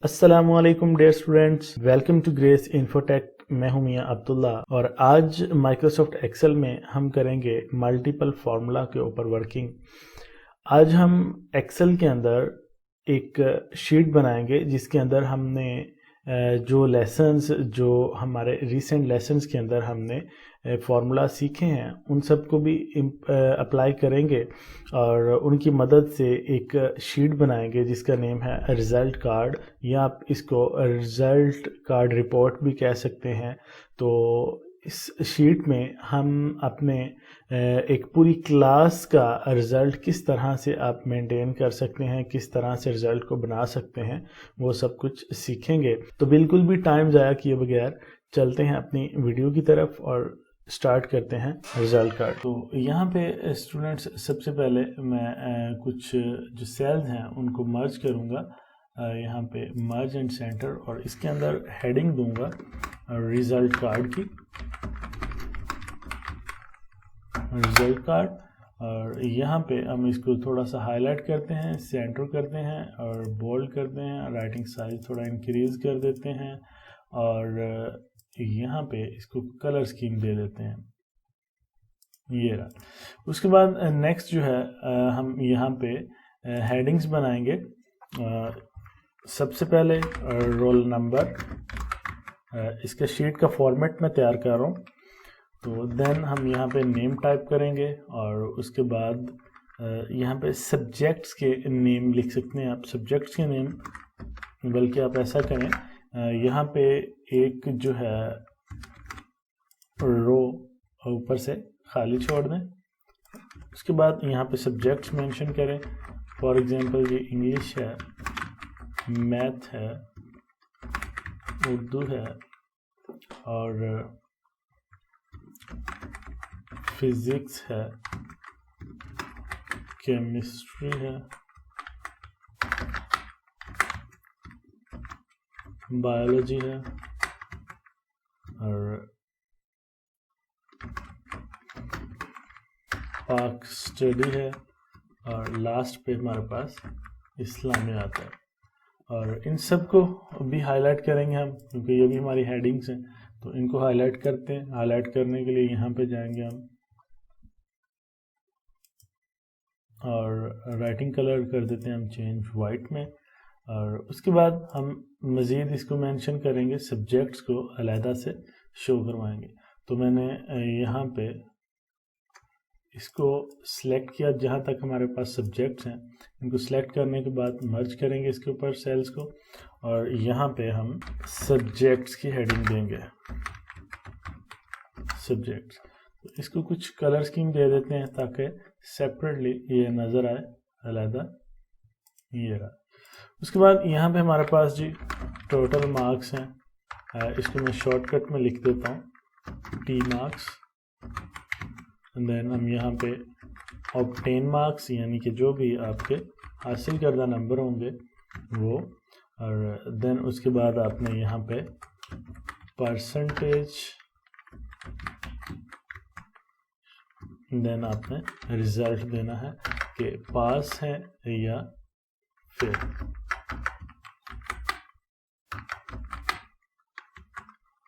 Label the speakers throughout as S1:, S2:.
S1: अस्सलामुअलैकुम dear students, welcome to Grace Infotech. मैं हूं मियां अब्दुल्ला और आज माइक्रोसॉफ्ट एक्सेल में हम करेंगे मल्टीपल फार्मूला के ऊपर वर्किंग। आज हम एक्सेल के अंदर एक शीट बनाएंगे जिसके अंदर हमने जो लेसन्स जो हमारे रिसेंट लेसन्स के अंदर हमने फार्मूला सीखे हैं उन सब को भी अप्लाई करेंगे और उनकी मदद से एक शीट बनाएंगे जिसका नेम है रिज़ल्ट कार्ड, या आप इसको रिज़ल्ट कार्ड रिपोर्ट भी कह सकते हैं। तो इस शीट में हम अपने एक पूरी क्लास का रिज़ल्ट किस तरह से आप मेंटेन कर सकते हैं, किस तरह से रिज़ल्ट को बना सकते हैं, वो सब कुछ सीखेंगे। तो बिल्कुल भी टाइम ज़ाया किए बगैर चलते हैं अपनी वीडियो की तरफ और स्टार्ट करते हैं रिज़ल्ट कार्ड। तो यहाँ पे स्टूडेंट्स सबसे पहले मैं कुछ जो सेल्स हैं उनको मर्ज करूँगा, यहाँ पे मर्ज एंड सेंटर, और इसके अंदर हेडिंग दूंगा रिज़ल्ट कार्ड की, रिज़ल्ट कार्ड। और यहाँ पे हम इसको थोड़ा सा हाईलाइट करते हैं, सेंटर करते हैं और बोल्ड करते हैं, राइटिंग साइज थोड़ा इंक्रीज कर देते हैं और यहाँ पे इसको कलर स्कीम दे देते हैं, ये रहा। उसके बाद नेक्स्ट जो है हम यहाँ पे हेडिंग्स बनाएंगे। सबसे पहले रोल नंबर, इसका शीट का फॉर्मेट मैं तैयार कर रहा हूँ। तो देन हम यहाँ पे नेम टाइप करेंगे और उसके बाद यहाँ पे सब्जेक्ट्स के नेम लिख सकते हैं आप, सब्जेक्ट्स के नेम, बल्कि आप ऐसा करें यहाँ पे एक जो है रो ऊपर से खाली छोड़ दें। उसके बाद यहाँ पे सब्जेक्ट्स मेंशन करें, फॉर एग्जांपल ये इंग्लिश है, मैथ है, उर्दू है और फिजिक्स है, केमिस्ट्री है, बायोलॉजी है और पाक स्टडी है, और लास्ट पे हमारे पास इस्लामियात है। और इन सब को भी हाईलाइट करेंगे हम, क्योंकि ये भी हमारी हेडिंग्स हैं। तो इनको हाईलाइट करते हैं। हाईलाइट करने के लिए यहाँ पे जाएंगे हम और राइटिंग कलर कर देते हैं हम चेंज वाइट में। और उसके बाद हम मज़ीद इसको मेंशन करेंगे, सब्जेक्ट्स को अलहदा से शो करवाएंगे। तो मैंने यहाँ पे इसको सिलेक्ट किया जहाँ तक हमारे पास सब्जेक्ट्स हैं। इनको सिलेक्ट करने के बाद मर्ज करेंगे इसके ऊपर सेल्स को, और यहाँ पे हम सब्जेक्ट्स की हेडिंग देंगे, सब्जेक्ट्स। तो इसको कुछ कलर स्कीम दे देते हैं ताकि सेपरेटली ये नज़र आए अलहदा, ये रहा। उसके बाद यहाँ पे हमारे पास जी टोटल मार्क्स हैं, इसको मैं शॉर्टकट में लिख देता हूँ टी मार्क्स। देन हम यहाँ पे ऑब्टेन मार्क्स, यानी कि जो भी आपके हासिल करदा नंबर होंगे वो, और देन उसके बाद आपने यहाँ पे परसेंटेज, देन आपने रिज़ल्ट देना है कि पास है या फेल।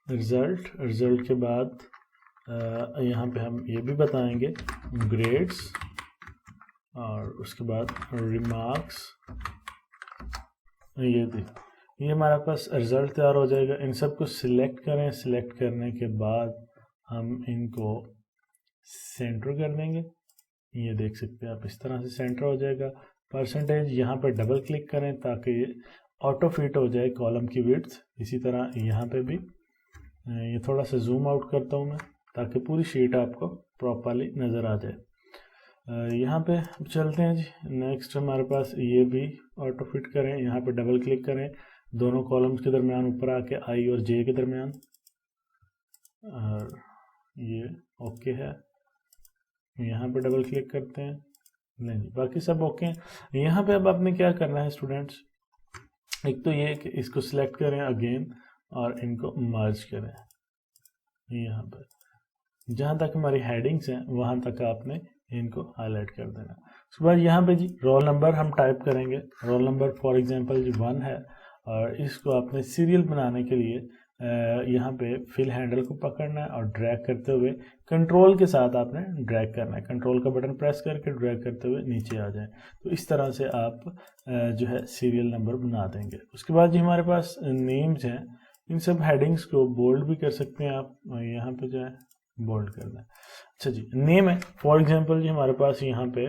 S1: रिज़ल्ट के बाद यहाँ पे हम ये भी बताएंगे ग्रेड्स, और उसके बाद रिमार्क्स। ये हमारे पास रिज़ल्ट तैयार हो जाएगा। इन सब को सिलेक्ट करें, सिलेक्ट करने के बाद हम इनको सेंटर कर देंगे। ये देख सकते हैं आप, इस तरह से सेंटर हो जाएगा। परसेंटेज यहाँ पर डबल क्लिक करें ताकि ये ऑटो फिट हो जाए कॉलम की विड्थ। इसी तरह यहाँ पे भी ये थोड़ा सा जूम आउट करता हूँ मैं ताकि पूरी शीट आपको प्रॉपरली नज़र आ जाए। यहाँ पे अब चलते हैं जी। नेक्स्ट हमारे पास ये भी ऑटो फिट करें, यहाँ पे डबल क्लिक करें दोनों कॉलम्स के दरमियान, ऊपर आके आई और जे के दरमियान, और ये ओके है। यहाँ पे डबल क्लिक करते हैं, नहीं बाकी सब ओके हैं। यहाँ पे अब आपने क्या करना है स्टूडेंट्स, एक तो ये कि इसको सिलेक्ट करें अगेन और इनको मर्ज करें। यहाँ पर जहाँ तक हमारी हेडिंग्स हैं वहाँ तक आपने इनको हाईलाइट कर देना। उसके बाद यहाँ पे जी रोल नंबर हम टाइप करेंगे। रोल नंबर फॉर एग्जांपल जी 1 है और इसको आपने सीरियल बनाने के लिए यहाँ पे फिल हैंडल को पकड़ना है और ड्रैग करते हुए कंट्रोल के साथ आपने ड्रैग करना है, कंट्रोल का बटन प्रेस करके ड्रैग करते हुए नीचे आ जाए। तो इस तरह से आप जो है सीरियल नंबर बना देंगे। उसके बाद जी हमारे पास नेम्स हैं, इन सब हेडिंग्स को बोल्ड भी कर सकते हैं आप, यहाँ पे जो है बोल्ड करना है। अच्छा जी, नेम है, फॉर एग्जांपल जी हमारे पास यहाँ पे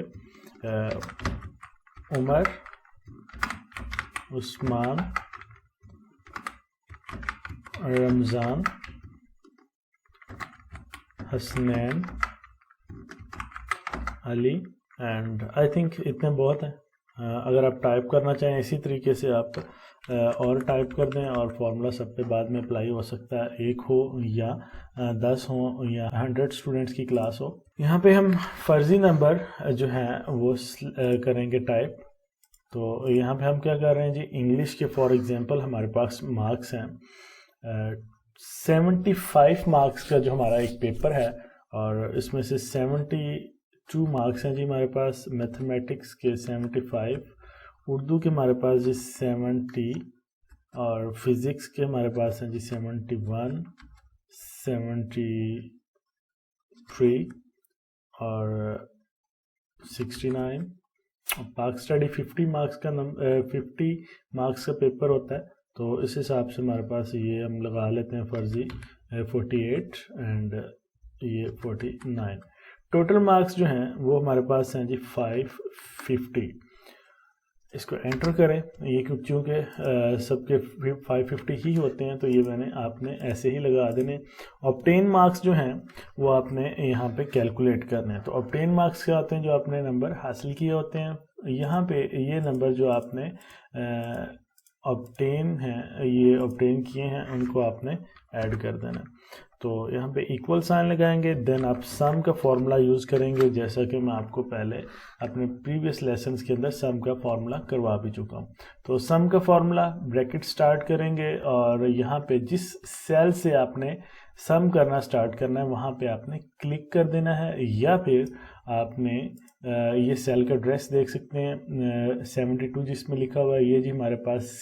S1: Umar, Usman, Ramzan, Hasnain, Ali and I think इतने बहुत हैं। अगर आप टाइप करना चाहें इसी तरीके से आप और टाइप कर दें और फार्मूला सब पे बाद में अप्लाई हो सकता है, 1 हो या 10 हो या 100 स्टूडेंट्स की क्लास हो। यहाँ पे हम फर्जी नंबर जो है वो करेंगे टाइप। तो यहाँ पे हम क्या कर रहे हैं जी, इंग्लिश के फॉर एग्जांपल हमारे पास मार्क्स हैं 75 मार्क्स का जो हमारा एक पेपर है, और इसमें से 72 मार्क्स हैं जी हमारे पास मैथमेटिक्स के 75, उर्दू के हमारे पास जी 70, और फिज़िक्स के हमारे पास हैं जी 71, 73 और 69। पाक स्टडी 50 मार्क्स का पेपर होता है, तो इस हिसाब से हमारे पास ये हम लगा लेते हैं फर्जी 48 एंड ये 49। टोटल मार्क्स जो हैं वो हमारे पास हैं जी 550। इसको एंटर करें, ये क्योंकि सबके 550 ही होते हैं तो ये आपने ऐसे ही लगा देने। ऑब्टेन मार्क्स जो हैं वो आपने यहाँ पे कैलकुलेट करने हैं। तो ऑब्टेन मार्क्स क्या होते हैं, जो आपने नंबर हासिल किए होते हैं। यहाँ पे ये नंबर जो आपने ऑब्टेन किए हैं उनको आपने ऐड कर देना। तो यहाँ पे इक्वल साइन लगाएंगे, देन आप सम का फॉर्मूला यूज़ करेंगे, जैसा कि मैं आपको पहले अपने प्रीवियस लेसन्स के अंदर सम का फॉर्मूला करवा भी चुका हूँ। तो सम का फॉर्मूला ब्रैकेट स्टार्ट करेंगे और यहाँ पे जिस सेल से आपने सम करना स्टार्ट करना है वहाँ पे आपने क्लिक कर देना है, या फिर आपने ये सेल का एड्रेस देख सकते हैं 72 जिसमें लिखा हुआ है, ये जी हमारे पास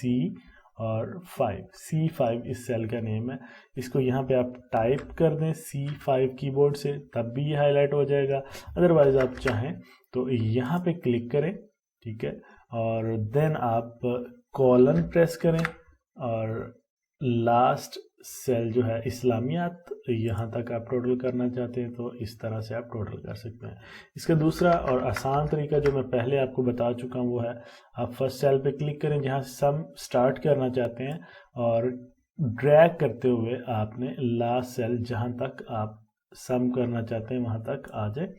S1: C5 इस सेल का नेम है। इसको यहाँ पे आप टाइप कर दें C5 कीबोर्ड से, तब भी ये हाईलाइट हो जाएगा। अदरवाइज आप चाहें तो यहाँ पे क्लिक करें, ठीक है, और देन आप कॉलन प्रेस करें और लास्ट सेल जो है इस्लामियात, यहाँ तक आप टोटल करना चाहते हैं तो इस तरह से आप टोटल कर सकते हैं। इसका दूसरा और आसान तरीका जो मैं पहले आपको बता चुका हूँ वो है, आप फर्स्ट सेल पे क्लिक करें जहाँ से सम स्टार्ट करना चाहते हैं और ड्रैग करते हुए आपने लास्ट सेल जहाँ तक आप सम करना चाहते हैं वहाँ तक आ जाए।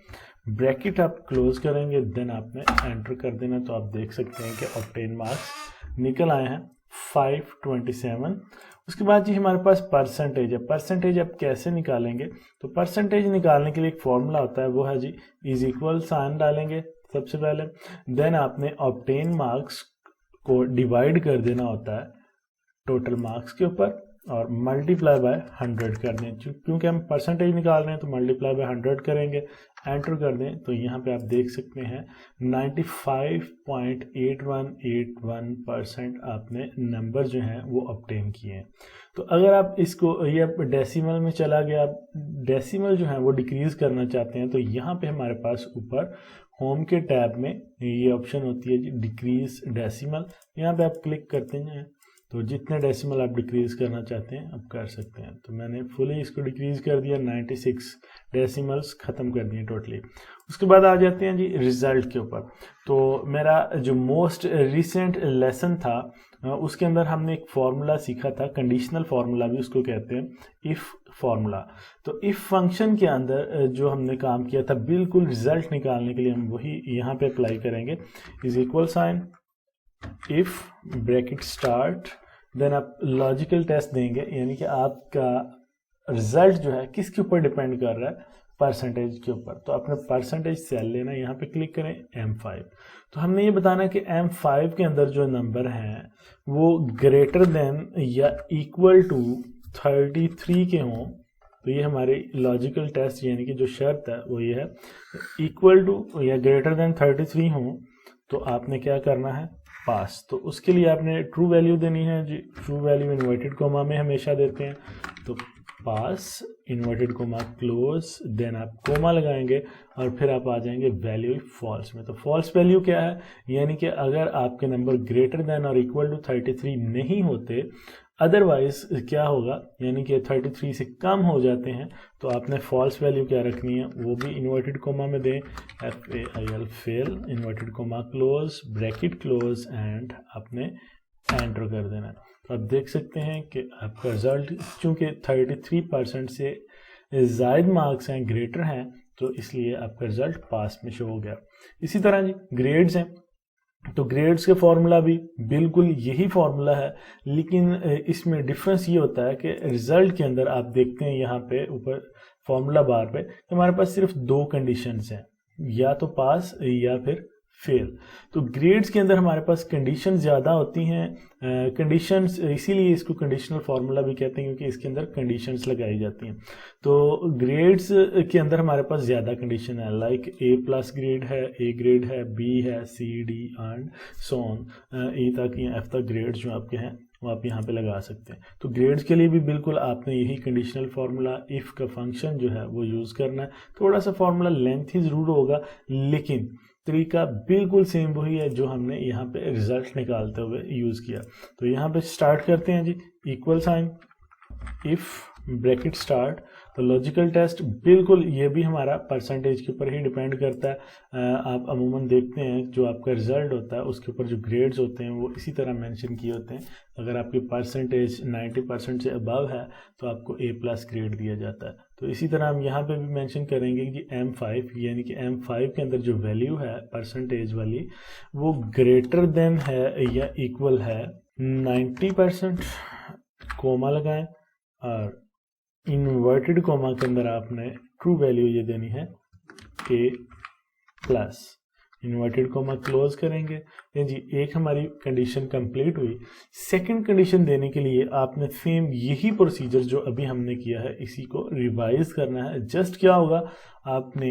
S1: ब्रैकेट आप क्लोज करेंगे, देन आपने एंटर कर देना। तो आप देख सकते हैं कि ऑब्टेन मार्क्स निकल आए हैं 527। उसके बाद जी हमारे पास परसेंटेज है। परसेंटेज आप कैसे निकालेंगे, तो परसेंटेज निकालने के लिए एक फॉर्मूला होता है, वो है जी इज इक्वल साइन डालेंगे सबसे पहले, देन आपने ऑब्टेन मार्क्स को डिवाइड कर देना होता है टोटल मार्क्स के ऊपर और मल्टीप्लाई बाय 100 कर दें। क्योंकि हम परसेंटेज निकाल रहे हैं तो मल्टीप्लाई बाय 100 करेंगे, एंटर कर दें। तो यहाँ पे आप देख सकते हैं 95.8181% आपने नंबर जो हैं वो ऑब्टेन किए हैं। तो अगर आप इसको ये डेसिमल में चला गया, आप डेसिमल जो है वो डिक्रीज़ करना चाहते हैं तो यहाँ पे हमारे पास ऊपर होम के टैब में ये ऑप्शन होती है जी डिक्रीज डेसिमल। यहाँ पे आप क्लिक करते हैं तो जितने डेसिमल आप डिक्रीज़ करना चाहते हैं आप कर सकते हैं। तो मैंने फुली इसको डिक्रीज़ कर दिया, 96 डेसिमल्स ख़त्म कर दिए टोटली। उसके बाद आ जाते हैं जी रिज़ल्ट के ऊपर। तो मेरा जो मोस्ट रिसेंट लेसन था उसके अंदर हमने एक फार्मूला सीखा था, कंडीशनल फार्मूला भी उसको कहते हैं, इफ़ फार्मूला। तो इफ़ फंक्शन के अंदर जो हमने काम किया था बिल्कुल रिज़ल्ट निकालने के लिए हम वही यहाँ पे अप्लाई करेंगे। Is equal sign if bracket start, then आप लॉजिकल टेस्ट देंगे, यानी कि आपका रिजल्ट जो है किसके ऊपर डिपेंड कर रहा है, परसेंटेज के ऊपर। तो अपने परसेंटेज सेल लेना, यहाँ पे क्लिक करें M5। तो हमने ये बताना कि M5 के अंदर जो नंबर हैं वो ग्रेटर देन या इक्वल टू 33 के हों। तो ये हमारी लॉजिकल टेस्ट यानी कि जो शर्त है वो ये है, इक्वल टू या ग्रेटर देन 33 हों। तो आपने क्या करना है, पास। तो उसके लिए आपने ट्रू वैल्यू देनी है जी। ट्रू वैल्यू इन्वर्टेड कोमा में हमेशा देते हैं, तो पास इन्वर्टेड कोमा क्लोज, देन आप कोमा लगाएंगे और फिर आप आ जाएंगे वैल्यू फॉल्स में। तो फॉल्स वैल्यू क्या है, यानी कि अगर आपके नंबर ग्रेटर देन और इक्वल टू 33 नहीं होते, अदरवाइज क्या होगा, यानी कि 33 से कम हो जाते हैं, तो आपने फॉल्स वैल्यू क्या रखनी है, वो भी इन्वर्टेड कोमा में दें, FAIL fail inverted comma close bracket close and आपने एंटर कर देना है। तो आप देख सकते हैं कि आपका रिजल्ट चूंकि 33% से ज़ायद मार्क्स हैं, ग्रेटर हैं, तो इसलिए आपका रिजल्ट पास में शो हो गया। इसी तरह जी ग्रेड्स हैं, तो ग्रेड्स के फॉर्मूला भी बिल्कुल यही फॉर्मूला है, लेकिन इसमें डिफरेंस ये होता है कि रिजल्ट के अंदर आप देखते हैं यहाँ पे ऊपर फॉर्मूला बार पे कि हमारे पास सिर्फ 2 कंडीशंस हैं, या तो पास या फिर फेल। तो ग्रेड्स के अंदर हमारे पास कंडीशन ज़्यादा होती हैं, कंडीशंस, इसीलिए इसको कंडीशनल फार्मूला भी कहते हैं, क्योंकि इसके अंदर कंडीशंस लगाई जाती हैं। तो ग्रेड्स के अंदर हमारे पास ज़्यादा कंडीशन है, लाइक A+ ग्रेड है, A ग्रेड है, B है, C, D and so on, E तक या F तक ग्रेड्स जो आपके हैं वो आप यहाँ पे लगा सकते हैं। तो ग्रेड्स के लिए भी बिल्कुल आपने यही कंडीशनल फार्मूला इफ़ का फंक्शन जो है वो यूज़ करना है। थोड़ा सा फार्मूला लेंथी ज़रूर होगा, लेकिन तरीका बिल्कुल सेम वही है जो हमने यहाँ पे रिजल्ट निकालते हुए यूज़ किया। तो यहाँ पे स्टार्ट करते हैं जी, equal sign, if bracket start. तो लॉजिकल टेस्ट बिल्कुल ये भी हमारा परसेंटेज के ऊपर ही डिपेंड करता है। आप अमूमन देखते हैं जो आपका रिजल्ट होता है उसके ऊपर जो ग्रेड्स होते हैं वो इसी तरह मेंशन किए होते हैं। अगर आपकी परसेंटेज 90% से अबव है तो आपको A+ ग्रेड दिया जाता है। तो इसी तरह हम यहाँ पे भी मेंशन करेंगे कि M5, यानी कि M5 के अंदर जो वैल्यू है परसेंटेज वाली, वो ग्रेटर देन है या इक्वल है 90%, कोमा लगाएं और इन्वर्टेड कोमा के अंदर आपने ट्रू वैल्यू ये देनी है A+, इन्वर्टेड कोमा क्लोज करेंगे। जी एक हमारी कंडीशन कंप्लीट हुई। सेकंड कंडीशन देने के लिए आपने सेम यही प्रोसीजर जो अभी हमने किया है इसी को रिवाइज करना है। जस्ट क्या होगा, आपने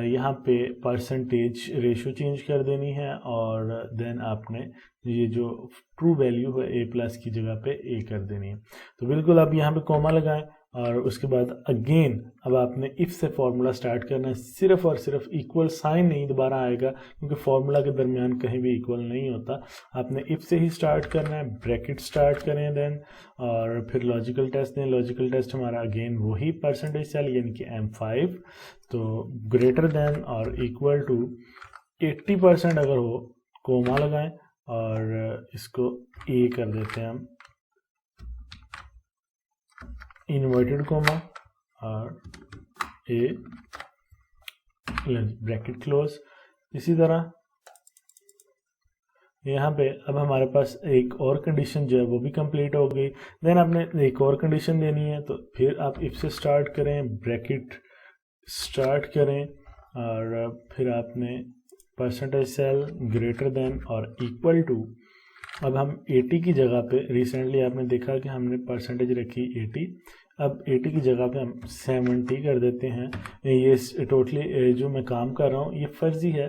S1: यहाँ पे परसेंटेज रेशो चेंज कर देनी है और देन आपने ये जो ट्रू वैल्यू है A+ की जगह पे A कर देनी है। तो बिल्कुल आप यहाँ पे कोमा लगाएं और उसके बाद अगेन अब आपने इफ़ से फार्मूला स्टार्ट करना है। सिर्फ और सिर्फ इक्वल साइन नहीं दोबारा आएगा, क्योंकि फार्मूला के दरमियान कहीं भी इक्वल नहीं होता। आपने इफ़ से ही स्टार्ट करना है, ब्रैकेट स्टार्ट करें देन, और फिर लॉजिकल टेस्ट दें। लॉजिकल टेस्ट हमारा अगेन वही परसेंटेज सेल यानी कि M5, तो ग्रेटर देन और इक्वल टू 80% अगर हो कोमा लगाएं और इसको A कर देते हैं हम, इन्वर्टेड कोमा और A ब्रैकेट क्लोज। इसी तरह यहाँ पे अब हमारे पास एक और कंडीशन जो है वो भी कंप्लीट हो गई। देन आपने एक और कंडीशन देनी है, तो फिर आप इफ से स्टार्ट करें, ब्रैकेट स्टार्ट करें और फिर आपने परसेंटेज सेल ग्रेटर देन और इक्वल टू, अब हम 80 की जगह पे, रिसेंटली आपने देखा कि हमने परसेंटेज रखी 80, अब 80 की जगह पे हम 70 कर देते हैं। ये टोटली जो मैं काम कर रहा हूँ ये फ़र्ज़ी है।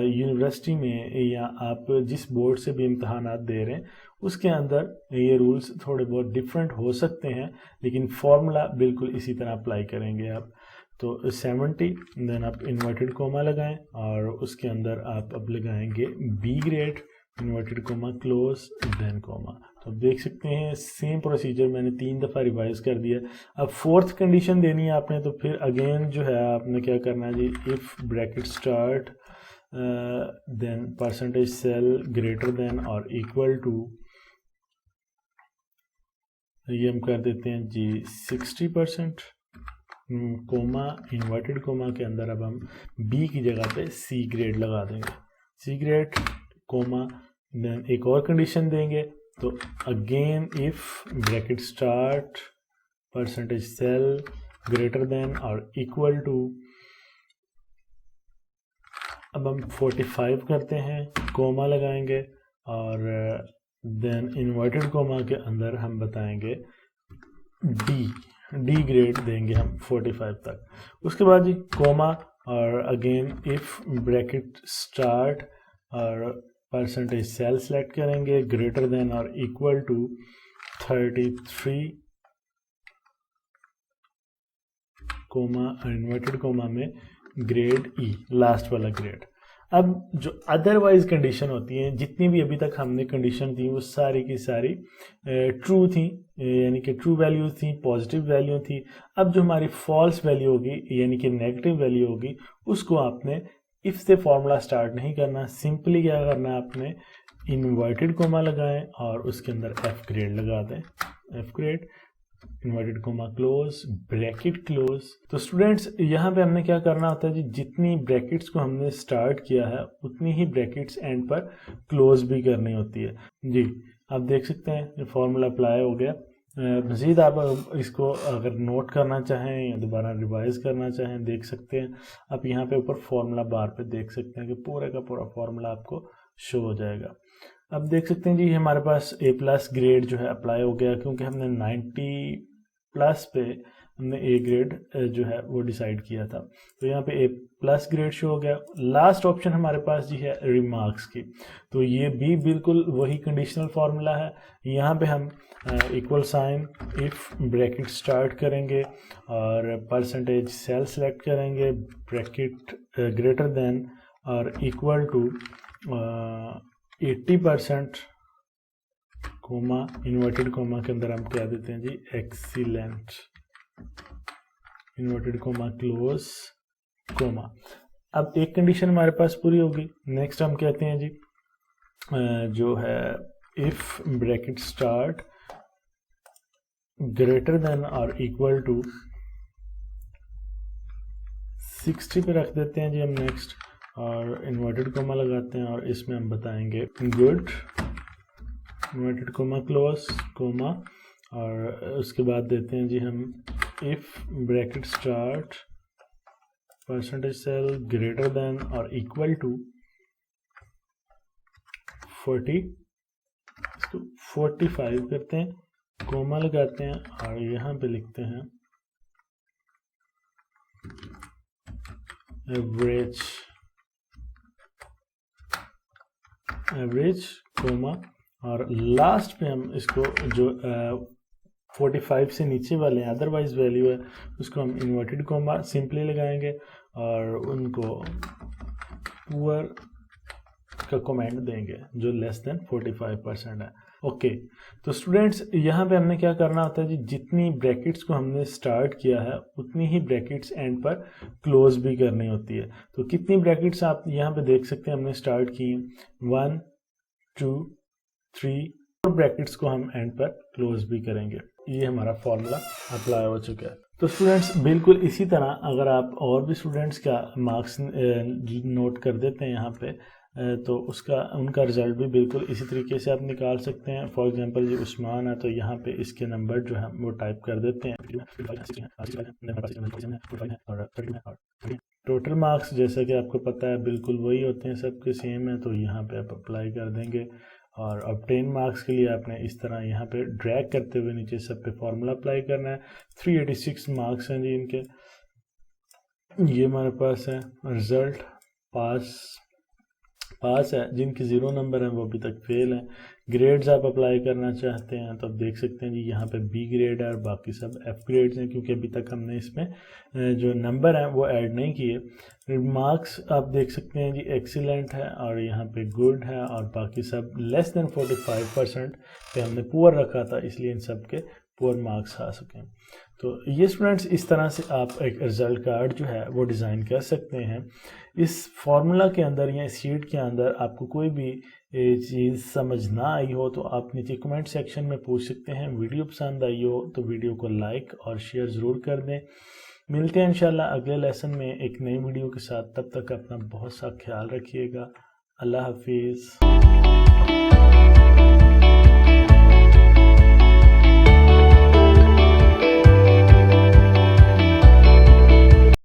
S1: यूनिवर्सिटी में या आप जिस बोर्ड से भी इम्तहानात दे रहे हैं उसके अंदर ये रूल्स थोड़े बहुत डिफरेंट हो सकते हैं, लेकिन फार्मूला बिल्कुल इसी तरह अप्लाई करेंगे आप। तो 70 देन आप इन्वर्टेड कोमा लगाएं और उसके अंदर आप अब लगाएंगे B grade, inverted comma close then comma. तो देख सकते हैं सेम प्रोसीजर मैंने 3 दफ़ा रिवाइज कर दिया। अब फोर्थ कंडीशन देनी है आपने, तो फिर अगेन जो है आपने क्या करना है जी, if bracket start then percentage cell greater then और इक्वल टू, ये हम कर देते हैं जी 60%, कोमा इन्वर्टेड कोमा के अंदर अब हम B की जगह पे C ग्रेड लगा देंगे, C ग्रेड कोमा, देन एक और कंडीशन देंगे। तो again if bracket start percentage cell greater then और इक्वल टू, अब हम 45 करते हैं, कोमा लगाएंगे और देन इन्वर्टेड कोमा के अंदर हम बताएंगे D ग्रेड देंगे हम 45 तक। उसके बाद जी कोमा और अगेन इफ ब्रैकेट स्टार्ट और परसेंटेज सेल सेलेक्ट करेंगे, ग्रेटर देन और equal to 33 comma inverted comma में ग्रेड ई, लास्ट वाला ग्रेड। अब जो अदरवाइज कंडीशन होती हैं, जितनी भी अभी तक हमने कंडीशन थी वो सारी की सारी ट्रू थी, यानी कि ट्रू वैल्यू थी, पॉजिटिव वैल्यू थी। अब जो हमारी फॉल्स वैल्यू होगी यानी कि नेगेटिव वैल्यू होगी, उसको आपने इफ से फॉर्मूला स्टार्ट नहीं करना, सिंपली क्या करना है, आपने इन्वर्टेड कोमा लगाएं और उसके अंदर एफ ग्रेड लगा दें, F grade inverted comma close, bracket close. तो स्टूडेंट्स यहाँ पे हमने क्या करना होता है जी, जितनी ब्रैकेट्स को हमने स्टार्ट किया है उतनी ही ब्रैकेट्स एंड पर क्लोज भी करनी होती है जी। आप देख सकते हैं ये फॉर्मूला अप्लाई हो गया। मज़ीद आप इसको अगर नोट करना चाहें या दोबारा रिवाइज करना चाहें देख सकते हैं। आप यहाँ पे ऊपर फॉर्मूला बार पे देख सकते हैं कि पूरे का पूरा फॉर्मूला आपको शो हो जाएगा। अब देख सकते हैं जी हमारे पास ए प्लस ग्रेड जो है अप्लाई हो गया, क्योंकि हमने 90 प्लस पे हमने ए ग्रेड जो है वो डिसाइड किया था। तो यहाँ पे ए प्लस ग्रेड शो हो गया। लास्ट ऑप्शन हमारे पास जी है रिमार्क्स की, तो ये भी बिल्कुल वही कंडीशनल फार्मूला है। यहाँ पे हम equal sign if bracket start करेंगे और परसेंटेज सेल सेलेक्ट करेंगे, ब्रैकेट ग्रेटर देन और equal to 80% comma inverted comma के अंदर हम क्या देते हैं जी, excellent, inverted comma close comma. अब एक कंडीशन हमारे पास पूरी होगी। नेक्स्ट हम कहते हैं जी जो है if bracket start greater than और इक्वल टू 60 पे रख देते हैं जी हम नेक्स्ट, और इन्वर्टेड कोमा लगाते हैं और इसमें हम बताएंगे good, inverted comma close comma, और उसके बाद देते हैं जी हम if bracket start percentage cell greater then और इक्वल टू 40, इसको 45 करते हैं, कोमा लगाते हैं और यहाँ पे लिखते हैं एवरेज कोमा, और लास्ट पे हम इसको जो 45 से नीचे वाले हैं अदरवाइज वैल्यू है उसको हम इन्वर्टेड कोमा सिंपली लगाएंगे और उनको पुअर का कमेंट देंगे जो लेस देन 45% है। ओके, तो स्टूडेंट्स यहाँ पे हमने क्या करना होता है जी, जितनी ब्रैकेट्स को हमने स्टार्ट किया है उतनी ही ब्रैकेट्स एंड पर क्लोज भी करनी होती है। तो कितनी ब्रैकेट्स आप यहाँ पे देख सकते हैं हमने स्टार्ट की, 1 2 3 और ब्रैकेट्स को हम एंड पर क्लोज भी करेंगे। ये हमारा फॉर्मूला अप्लाई हो चुका है। तो स्टूडेंट्स बिल्कुल इसी तरह अगर आप और भी स्टूडेंट्स का मार्क्स नोट कर देते हैं यहाँ पे, तो उनका रिजल्ट भी बिल्कुल इसी तरीके से आप निकाल सकते हैं। फॉर एग्जांपल जी उस्मान है तो यहाँ पे इसके नंबर जो है वो टाइप कर देते हैं और टोटल मार्क्स जैसा कि आपको पता है बिल्कुल वही होते हैं, सबके सेम है, तो यहाँ पे आप अप्लाई कर देंगे। और ऑब्टेन मार्क्स के लिए आपने इस तरह यहाँ पे ड्रैग करते हुए नीचे सब पे फॉर्मूला अप्लाई करना है। 386 मार्क्स हैं जी इनके, ये हमारे पास है। रिजल्ट पास है, जिनके 0 नंबर हैं वो अभी तक फेल हैं। ग्रेड्स आप अप्लाई करना चाहते हैं तो आप देख सकते हैं जी यहाँ पे बी ग्रेड है और बाकी सब एफ ग्रेड्स हैं, क्योंकि अभी तक हमने इसमें जो नंबर हैं वो ऐड नहीं किए। मार्क्स आप देख सकते हैं जी एक्सीलेंट है और यहाँ पे गुड है, और बाकी सब लेस देन 45% पे हमने पुअर रखा था, इसलिए इन सब के पुअर मार्क्स आ सकें। तो ये स्टूडेंट्स इस तरह से आप एक रिजल्ट कार्ड जो है वो डिज़ाइन कर सकते हैं। इस फार्मूला के अंदर या इस शीट के अंदर आपको कोई भी चीज़ समझ ना आई हो तो आप नीचे कमेंट सेक्शन में पूछ सकते हैं। वीडियो पसंद आई हो तो वीडियो को लाइक और शेयर ज़रूर कर दें। मिलते हैं इंशाल्लाह अगले लेसन में एक नई वीडियो के साथ। तब तक अपना बहुत सा ख्याल रखिएगा। अल्लाह हाफिज़।